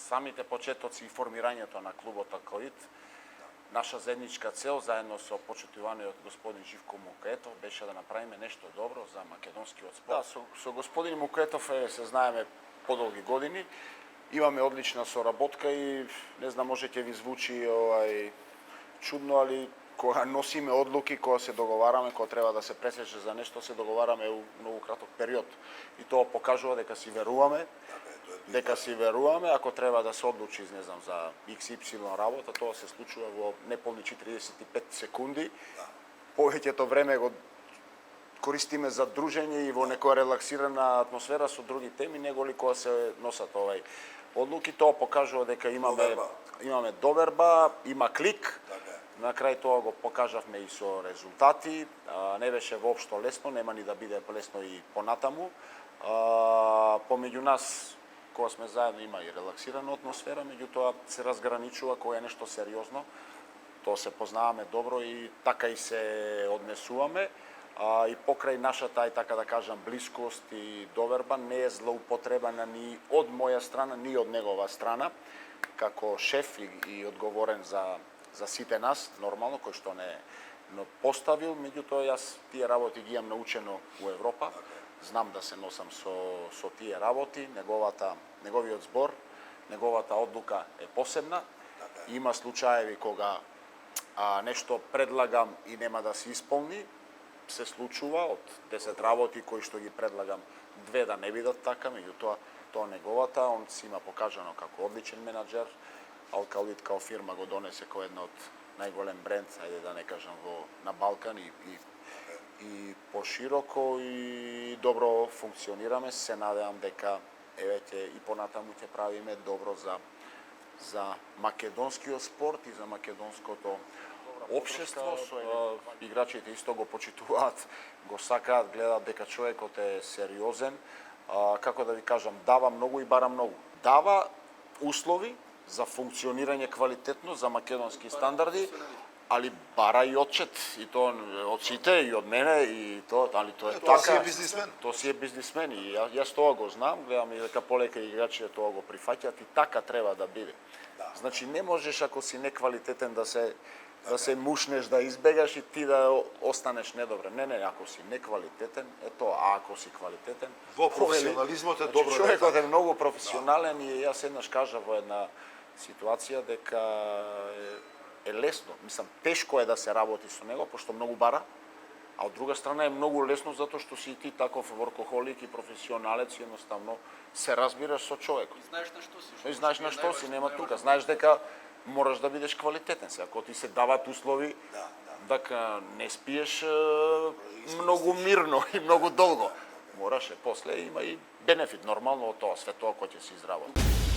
самите почетоци и формирањето на клубот Акоид, наша заедничка цел, заедно со почитуваниот господин Живко Мукетов, беше да направиме нешто добро за македонскиот спорт. Да, со господин Мукетов се знаеме подолги години, имаме одлична соработка и не знам, може ќе ви звучи чудно, али кога носиме одлуки, кога се договараме, кога треба да се пресече за нешто, се договараме у многу краток период. И тоа покажува дека си веруваме, ако треба да се одлучи, не знам, за XY работа, тоа се случува во неполни 45 секунди. Повеќето време го користиме за дружење и во некоја релаксирана атмосфера со други теми, него ли кога се носат одлуки, тоа покажува дека имаме доверба, има клик. На крај тоа го покажавме и со резултати. Не беше воопшто лесно, нема ни да биде лесно и понатаму. Помеѓу нас, кога сме заедно, има и релаксирана атмосфера, меѓутоа се разграничува кога е нешто сериозно. Тоа се познаваме добро и така и се однесуваме. И покрај нашата, така да кажам, блискост и доверба не е злоупотребана ни од моја страна, ни од негова страна, како шеф и одговорен за сите нас, нормално, кој што не поставил, меѓутоа јас тие работи ги имам научено у Европа, знам да се носам со тие работи, неговиот збор, неговата одлука е посебна. Има случаеви кога нешто предлагам и нема да се исполни, се случува од 10 работи кои што ги предлагам, 2 да не бидат така, меѓутоа тоа неговата, он си има покажано како одличен менаџер. Алкалит као фирма го донесе кој една од најголем бренд, ајде да не кажам, на Балкан и пошироко и добро функционираме. Се надевам дека и понатаму ќе правиме добро за македонскиот спорт и за македонското општество. Играчите исто го почитуваат, го сакаат, гледаат дека човекот е сериозен. Како да ви кажам, дава многу и бара многу. Дава услови за функционирање квалитетно, за македонски стандарди, али бара и отчет, и тоа од сите, и од мене, и тоа, али тоа е тоа си е бизнисмен. Тоа си е бизнисмен и јас тоа го знам, гледам и дека полека играчите тоа го прифаќаат и така треба да биде. Значи не можеш ако си неквалитетен да се мушнеш, да избегаш и ти да останеш недобрен. Не, ако си неквалитетен, е тоа, а ако си квалитетен, во професионализмот е добро. Човекот е многу професионален и јас еднаш кажав во една ситуација дека е лесно. Мислам, тешко е да се работи со него, пошто многу бара, а од друга страна е многу лесно затоа што си ти таков воркохолик и професионалец и едноставно се разбираш со човекот. И знаеш на што си, нема тука. Знаеш дека мораш да бидеш квалитетен. Ако ти се дават услови, дека не спиеш многу мирно и многу долго. Мораше, после има и бенефит, нормално од тоа, све тоа кој ќе се изработи.